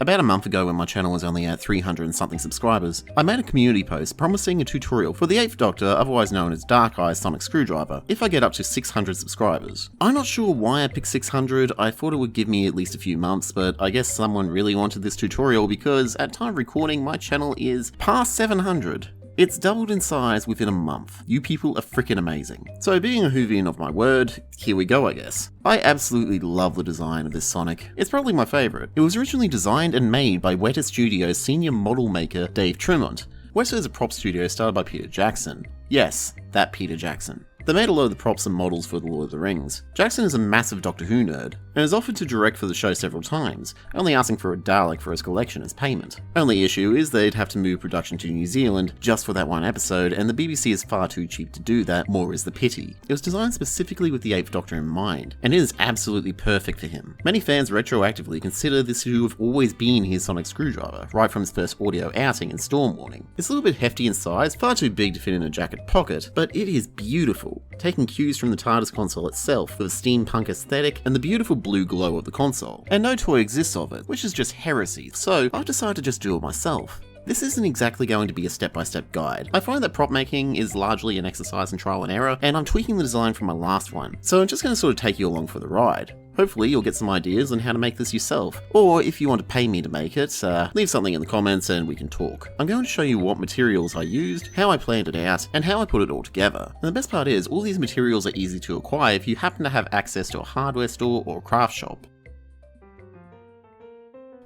About a month ago when my channel was only at 300 and something subscribers, I made a community post promising a tutorial for the 8th Doctor, otherwise known as Dark Eye Sonic Screwdriver, if I get up to 600 subscribers. I'm not sure why I picked 600, I thought it would give me at least a few months, but I guess someone really wanted this tutorial because at time of recording my channel is past 700. It's doubled in size within a month. You people are freaking amazing. So being a Whovian of my word, here we go I guess. I absolutely love the design of this Sonic. It's probably my favourite. It was originally designed and made by Weta Studios senior model maker Dave Tremont. Weta is a prop studio started by Peter Jackson. Yes, that Peter Jackson. They made a lot of the props and models for The Lord of the Rings. Jackson is a massive Doctor Who nerd, and has offered to direct for the show several times, only asking for a Dalek for his collection as payment. Only issue is they'd have to move production to New Zealand just for that one episode, and the BBC is far too cheap to do that, more is the pity. It was designed specifically with the 8th Doctor in mind, and it is absolutely perfect for him. Many fans retroactively consider this to have always been his Sonic Screwdriver, right from his first audio outing in Storm Warning. It's a little bit hefty in size, far too big to fit in a jacket pocket, but it is beautiful. Taking cues from the TARDIS console itself with a steampunk aesthetic and the beautiful blue glow of the console. And no toy exists of it, which is just heresy, so I've decided to just do it myself. This isn't exactly going to be a step-by-step guide. I find that prop making is largely an exercise in trial and error, and I'm tweaking the design from my last one, so I'm just going to sort of take you along for the ride. Hopefully you'll get some ideas on how to make this yourself, or if you want to pay me to make it, leave something in the comments and we can talk. I'm going to show you what materials I used, how I planned it out, and how I put it all together. And the best part is, all these materials are easy to acquire if you happen to have access to a hardware store or a craft shop.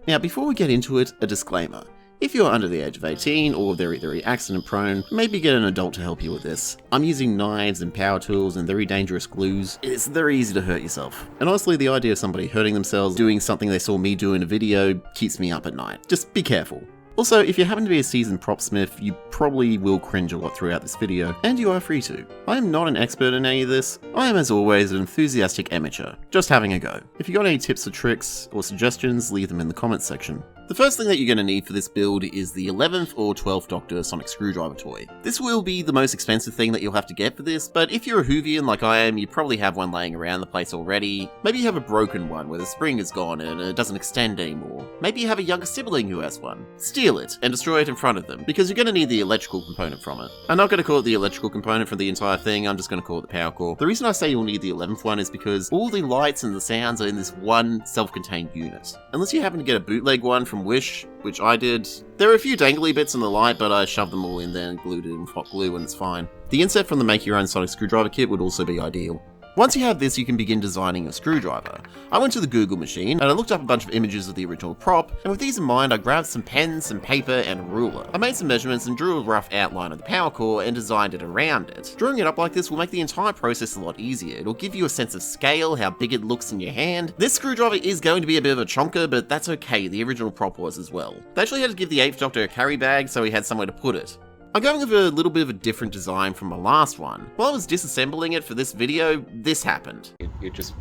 Now before we get into it, a disclaimer. If you're under the age of 18 or very accident prone, maybe get an adult to help you with this. I'm using knives and power tools and very dangerous glues. It's very easy to hurt yourself. And honestly, the idea of somebody hurting themselves doing something they saw me do in a video keeps me up at night. Just be careful. Also, if you happen to be a seasoned propsmith, you probably will cringe a lot throughout this video, and you are free to. I am not an expert in any of this. I am as always an enthusiastic amateur, just having a go. If you got any tips or tricks or suggestions, leave them in the comments section. The first thing that you're going to need for this build is the 11th or 12th Doctor Sonic Screwdriver toy. This will be the most expensive thing that you'll have to get for this, but if you're a Whovian like I am, you probably have one laying around the place already. Maybe you have a broken one where the spring is gone and it doesn't extend anymore. Maybe you have a younger sibling who has one. Steal it and destroy it in front of them, because you're going to need the electrical component from it. I'm not going to call it the electrical component for the entire thing, I'm just going to call it the power core. The reason I say you'll need the 11th one is because all the lights and the sounds are in this one self-contained unit. Unless you happen to get a bootleg one from Wish, which I did. There are a few dangly bits in the light, but I shoved them all in there and glued it in hot glue and it's fine. The inset from the Make Your Own Sonic Screwdriver kit would also be ideal. Once you have this, you can begin designing your screwdriver. I went to the Google machine and I looked up a bunch of images of the original prop, and with these in mind I grabbed some pens, some paper, and a ruler. I made some measurements and drew a rough outline of the power core and designed it around it. Drawing it up like this will make the entire process a lot easier. It'll give you a sense of scale, how big it looks in your hand. This screwdriver is going to be a bit of a chonker, but that's okay, the original prop was as well. They actually had to give the 8th Doctor a carry bag so he had somewhere to put it. I'm going with a little bit of a different design from my last one. While I was disassembling it for this video, this happened. It just...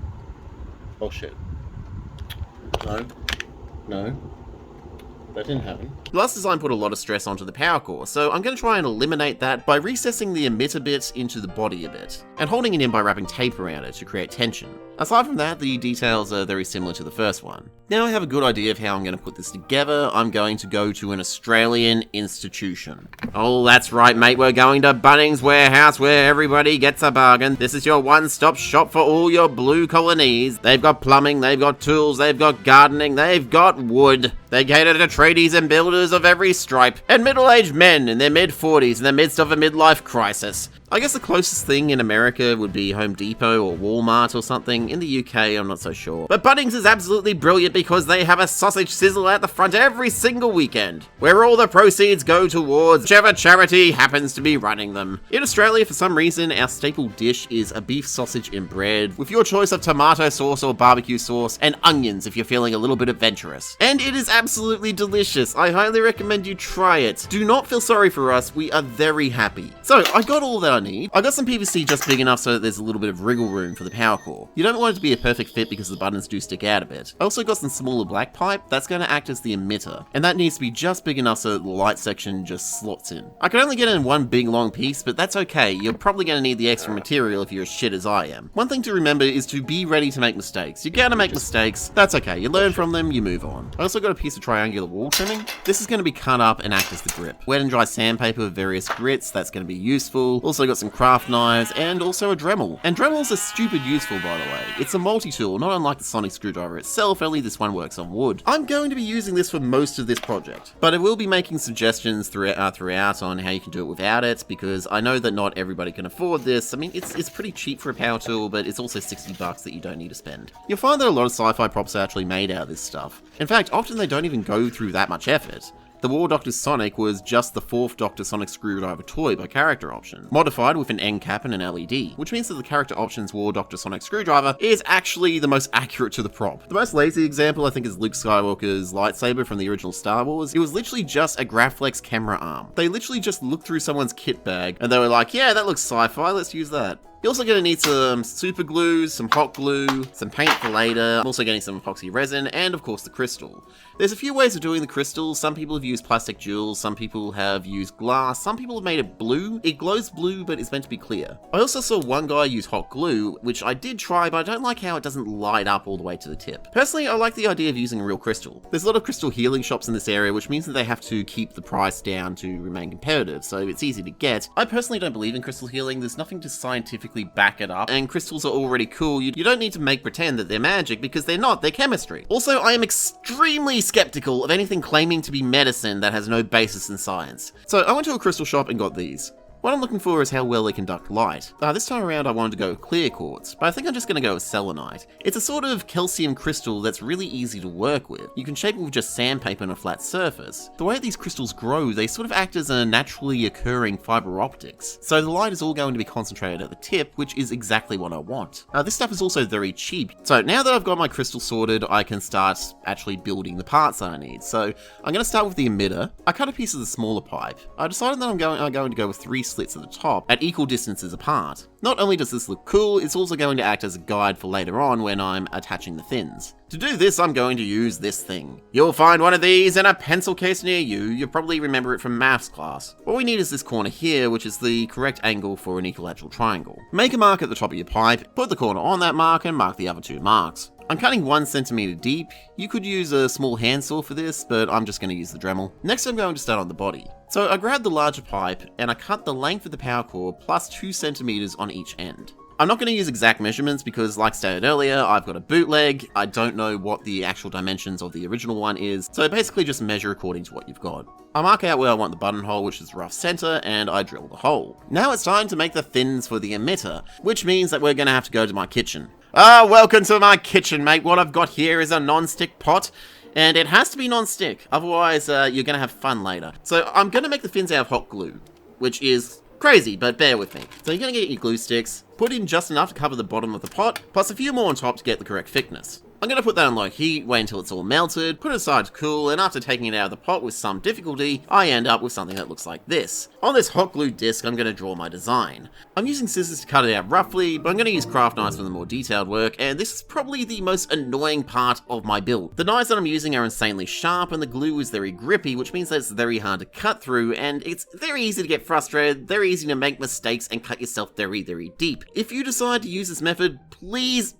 oh shit. No. That didn't happen. The last design put a lot of stress onto the power core, so I'm going to try and eliminate that by recessing the emitter bit into the body a bit, and holding it in by wrapping tape around it to create tension. Aside from that, the details are very similar to the first one. Now I have a good idea of how I'm going to put this together. I'm going to go to an Australian institution. Oh, that's right, mate. We're going to Bunnings Warehouse, where everybody gets a bargain. This is your one-stop shop for all your blue-collar needs. They've got plumbing, they've got tools, they've got gardening, they've got wood. They cater to tradies and builders of every stripe, and middle-aged men in their mid-40s in the midst of a midlife crisis. I guess the closest thing in America would be Home Depot or Walmart or something. In the UK, I'm not so sure. But Bunnings is absolutely brilliant because they have a sausage sizzle at the front every single weekend, where all the proceeds go towards whichever charity happens to be running them. In Australia, for some reason, our staple dish is a beef sausage in bread, with your choice of tomato sauce or barbecue sauce, and onions if you're feeling a little bit adventurous. And it is absolutely delicious. I highly recommend you try it. Do not feel sorry for us, we are very happy. So, I got all that I need. I got some PVC just big enough so that there's a little bit of wriggle room for the power core. You don't want it to be a perfect fit because the buttons do stick out a bit. I also got some smaller black pipe that's going to act as the emitter, and that needs to be just big enough so that the light section just slots in. I can only get it in one big long piece, but that's okay. You're probably going to need the extra material if you're as shit as I am. One thing to remember is to be ready to make mistakes. You're going to make mistakes. That's okay. You learn from them, you move on. I also got a piece of triangular wall trimming. This is going to be cut up and act as the grip. Wet and dry sandpaper with various grits, that's going to be useful. Also got some craft knives and also a Dremel. And Dremels are stupid useful, by the way. It's a multi-tool, not unlike the sonic screwdriver itself, only this one works on wood. I'm going to be using this for most of this project, but I will be making suggestions throughout on how you can do it without it, because I know that not everybody can afford this. I mean, it's pretty cheap for a power tool, but it's also $60 that you don't need to spend. You'll find that a lot of sci-fi props are actually made out of this stuff. In fact, often they don't even go through that much effort. The War Doctor Sonic was just the 4th Doctor Sonic Screwdriver toy by Character Option, modified with an end cap and an LED, which means that the Character Option's War Doctor Sonic Screwdriver is actually the most accurate to the prop. The most lazy example I think is Luke Skywalker's lightsaber from the original Star Wars. It was literally just a Graflex camera arm. They literally just looked through someone's kit bag and they were like, yeah, that looks sci-fi, let's use that. You're also going to need some super glue, some hot glue, some paint for later. I'm also getting some epoxy resin, and of course the crystal. There's a few ways of doing the crystal. Some people have used plastic jewels, some people have used glass, some people have made it blue. It glows blue, but it's meant to be clear. I also saw one guy use hot glue, which I did try, but I don't like how it doesn't light up all the way to the tip. Personally, I like the idea of using a real crystal. There's a lot of crystal healing shops in this area, which means that they have to keep the price down to remain competitive, so it's easy to get. I personally don't believe in crystal healing. There's nothing to scientifically back it up, and crystals are already cool. You don't need to make pretend that they're magic, because they're not, they're chemistry. Also, I am extremely skeptical of anything claiming to be medicine that has no basis in science. So I went to a crystal shop and got these. What I'm looking for is how well they conduct light. This time around I wanted to go with clear quartz, but I think I'm just going to go with selenite. It's a sort of calcium crystal that's really easy to work with. You can shape it with just sandpaper on a flat surface. The way these crystals grow, they sort of act as a naturally occurring fiber optics. So the light is all going to be concentrated at the tip, which is exactly what I want. This stuff is also very cheap. So now that I've got my crystal sorted, I can start actually building the parts that I need. So I'm going to start with the emitter. I cut a piece of the smaller pipe. I decided that I'm going to go with 3 slits at the top at equal distances apart. Not only does this look cool, it's also going to act as a guide for later on when I'm attaching the fins. To do this, I'm going to use this thing. You'll find one of these in a pencil case near you. You'll probably remember it from maths class. What we need is this corner here, which is the correct angle for an equilateral triangle. Make a mark at the top of your pipe, put the corner on that mark, and mark the other 2 marks. I'm cutting 1 centimeter deep. You could use a small handsaw for this, but I'm just going to use the Dremel. Next I'm going to start on the body. So I grabbed the larger pipe and I cut the length of the power cord plus 2 centimeters on each end. I'm not going to use exact measurements because, like stated earlier, I've got a bootleg. I don't know what the actual dimensions of the original one is, so basically just measure according to what you've got. I mark out where I want the buttonhole, which is the rough center, and I drill the hole. Now it's time to make the fins for the emitter, which means that we're going to have to go to my kitchen. Welcome to my kitchen, mate. What I've got here is a non-stick pot. And it has to be non-stick, otherwise you're going to have fun later. So I'm going to make the fins out of hot glue, which is crazy, but bear with me. So you're going to get your glue sticks, put in just enough to cover the bottom of the pot, plus a few more on top to get the correct thickness. I'm going to put that on low heat, wait until it's all melted, put it aside to cool, and after taking it out of the pot with some difficulty, I end up with something that looks like this. On this hot glue disc, I'm going to draw my design. I'm using scissors to cut it out roughly, but I'm going to use craft knives for the more detailed work, and this is probably the most annoying part of my build. The knives that I'm using are insanely sharp, and the glue is very grippy, which means that it's very hard to cut through, and it's very easy to get frustrated, very easy to make mistakes and cut yourself very, very deep. If you decide to use this method, please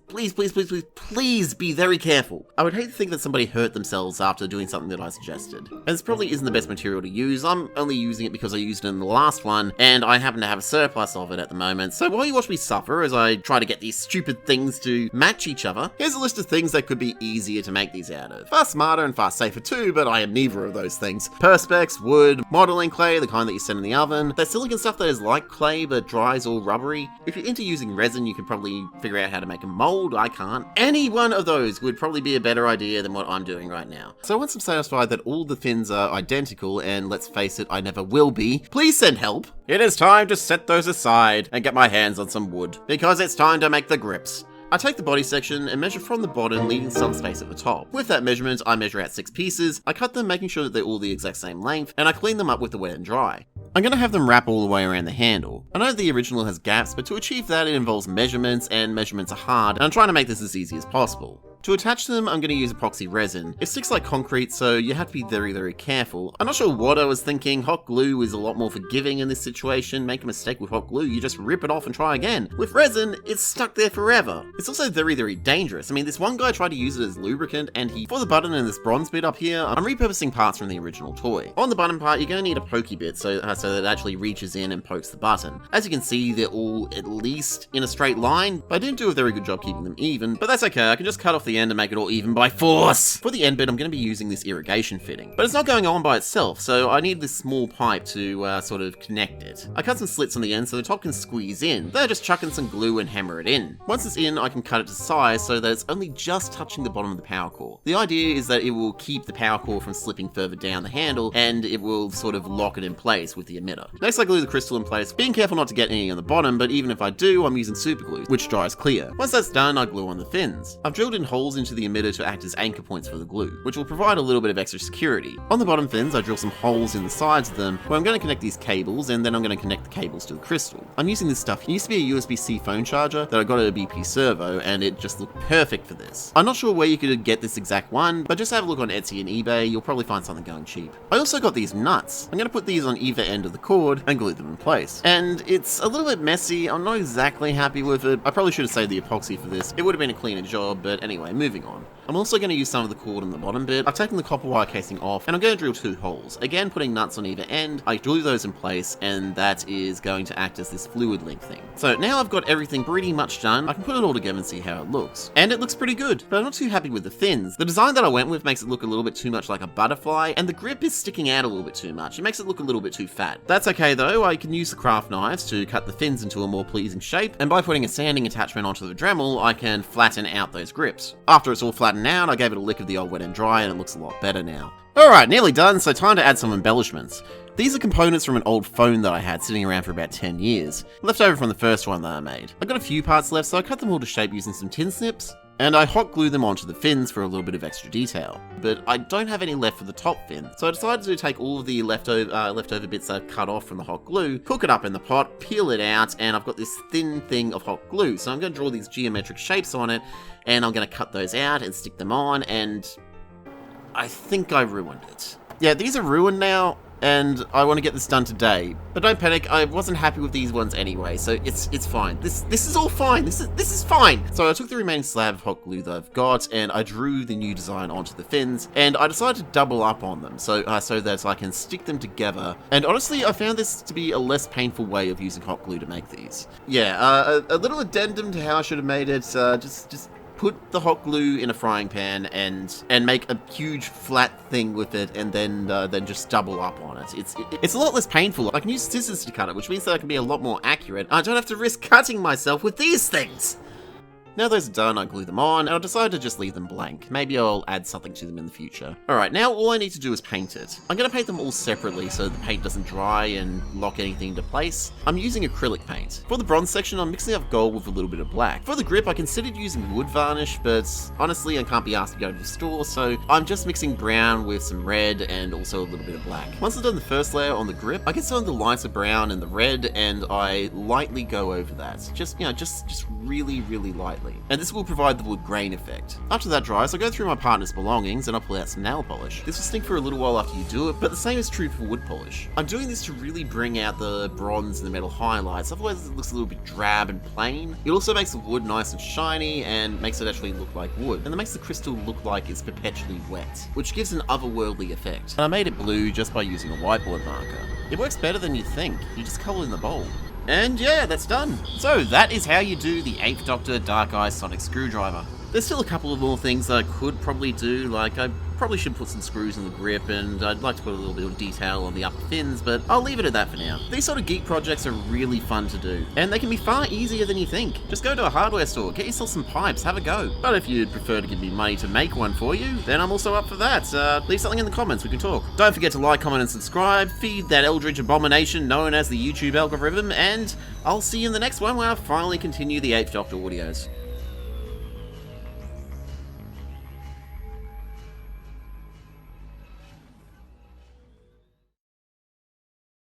be very careful. I would hate to think that somebody hurt themselves after doing something that I suggested. And this probably isn't the best material to use. I'm only using it because I used it in the last one, and I happen to have a surplus of it at the moment. So while you watch me suffer as I try to get these stupid things to match each other, here's a list of things that could be easier to make these out of. Far smarter and far safer too, but I am neither of those things. Perspex, wood, modeling clay, the kind that you send in the oven, that silicon stuff that is like clay but dries all rubbery. If you're into using resin, you can probably figure out how to make a mold. I can't. Any one of those would probably be a better idea than what I'm doing right now. So once I'm satisfied that all the fins are identical, and let's face it, I never will be, please send help. It is time to set those aside and get my hands on some wood, because it's time to make the grips. I take the body section and measure from the bottom, leaving some space at the top. With that measurement, I measure out 6 pieces, I cut them making sure that they're all the exact same length, and I clean them up with the wet and dry. I'm going to have them wrap all the way around the handle. I know the original has gaps, but to achieve that it involves measurements, and measurements are hard, and I'm trying to make this as easy as possible. To attach them, I'm going to use epoxy resin. It sticks like concrete, so you have to be very, very careful. I'm not sure what I was thinking. Hot glue is a lot more forgiving in this situation. Make a mistake with hot glue, you just rip it off and try again. With resin, it's stuck there forever. It's also very, very dangerous. I mean, this one guy tried to use it as lubricant, and for the button and this bronze bit up here, I'm repurposing parts from the original toy. On the button part, you're going to need a pokey bit so that it actually reaches in and pokes the button. As you can see, they're all at least in a straight line, but I didn't do a very good job keeping them even, but that's okay. I can just cut off the end and make it all even by force. For the end bit, I'm going to be using this irrigation fitting, but it's not going on by itself, so I need this small pipe to sort of connect it. I cut some slits on the end so the top can squeeze in. Then I just chuck in some glue and hammer it in. Once it's in, I can cut it to size so that it's only just touching the bottom of the power core. The idea is that it will keep the power core from slipping further down the handle, and it will sort of lock it in place with the emitter. Next, I glue the crystal in place, being careful not to get any on the bottom, but even if I do, I'm using super glue, which dries clear. Once that's done, I glue on the fins. I've drilled in holes into the emitter to act as anchor points for the glue, which will provide a little bit of extra security. On the bottom fins, I drill some holes in the sides of them, where I'm going to connect these cables, and then I'm going to connect the cables to the crystal. I'm using this stuff. It used to be a USB-C phone charger that I got at a BP Servo, and it just looked perfect for this. I'm not sure where you could get this exact one, but just have a look on Etsy and eBay, you'll probably find something going cheap. I also got these nuts. I'm going to put these on either end of the cord and glue them in place. And it's a little bit messy, I'm not exactly happy with it. I probably should have saved the epoxy for this. It would have been a cleaner job, but anyway, moving on. I'm also going to use some of the cord on the bottom bit. I've taken the copper wire casing off, and I'm going to drill 2 holes. Again, putting nuts on either end, I glue those in place, and that is going to act as this fluid link thing. So now I've got everything pretty much done, I can put it all together and see how it looks. And it looks pretty good, but I'm not too happy with the fins. The design that I went with makes it look a little bit too much like a butterfly, and the grip is sticking out a little bit too much. It makes it look a little bit too fat. That's okay though, I can use the craft knives to cut the fins into a more pleasing shape, and by putting a sanding attachment onto the Dremel, I can flatten out those grips. After it's all flattened out, I gave it a lick of the old wet and dry, and it looks a lot better now. Alright, nearly done, so time to add some embellishments. These are components from an old phone that I had sitting around for about 10 years, left over from the first one that I made. I got a few parts left, so I cut them all to shape using some tin snips, and I hot glue them onto the fins for a little bit of extra detail. But I don't have any left for the top fin, so I decided to take all of the leftover bits I've cut off from the hot glue, cook it up in the pot, peel it out, and I've got this thin thing of hot glue. So I'm going to draw these geometric shapes on it, and I'm going to cut those out and stick them on, and I think I ruined it. Yeah, these are ruined now, and I want to get this done today. But don't panic, I wasn't happy with these ones anyway, so it's fine. This is all fine. This is fine. So I took the remaining slab of hot glue that I've got, and I drew the new design onto the fins, and I decided to double up on them so that I can stick them together. And honestly, I found this to be a less painful way of using hot glue to make these. Yeah, a little addendum to how I should have made it. Just put the hot glue in a frying pan and make a huge flat thing with it, and then just double up on it. It's a lot less painful. I can use scissors to cut it, which means that I can be a lot more accurate. I don't have to risk cutting myself with these things. Now those are done, I glue them on, and I decided to just leave them blank. Maybe I'll add something to them in the future. Alright, now all I need to do is paint it. I'm going to paint them all separately so the paint doesn't dry and lock anything into place. I'm using acrylic paint. For the bronze section, I'm mixing up gold with a little bit of black. For the grip, I considered using wood varnish, but honestly I can't be asked to go to the store, so I'm just mixing brown with some red and also a little bit of black. Once I've done the first layer on the grip, I get some of the lighter brown and the red, and I lightly go over that. Just really, really lightly. And this will provide the wood grain effect. After that dries, I go through my partner's belongings and I pull out some nail polish. This will stink for a little while after you do it, but the same is true for wood polish. I'm doing this to really bring out the bronze and the metal highlights, otherwise it looks a little bit drab and plain. It also makes the wood nice and shiny and makes it actually look like wood. And it makes the crystal look like it's perpetually wet, which gives an otherworldly effect. And I made it blue just by using a whiteboard marker. It works better than you think. You just color in the bowl. And yeah, that's done. So that is how you do the 8th Doctor Dark Eye Sonic Screwdriver. There's still a couple of more things that I could probably do, like I probably should put some screws in the grip, and I'd like to put a little bit of detail on the upper fins, but I'll leave it at that for now. These sort of geek projects are really fun to do, and they can be far easier than you think. Just go to a hardware store, get yourself some pipes, have a go. But if you'd prefer to give me money to make one for you, then I'm also up for that. Leave something in the comments, we can talk. Don't forget to like, comment, and subscribe, feed that eldritch abomination known as the YouTube algorithm, and I'll see you in the next one where I finally continue the 8th Doctor audios.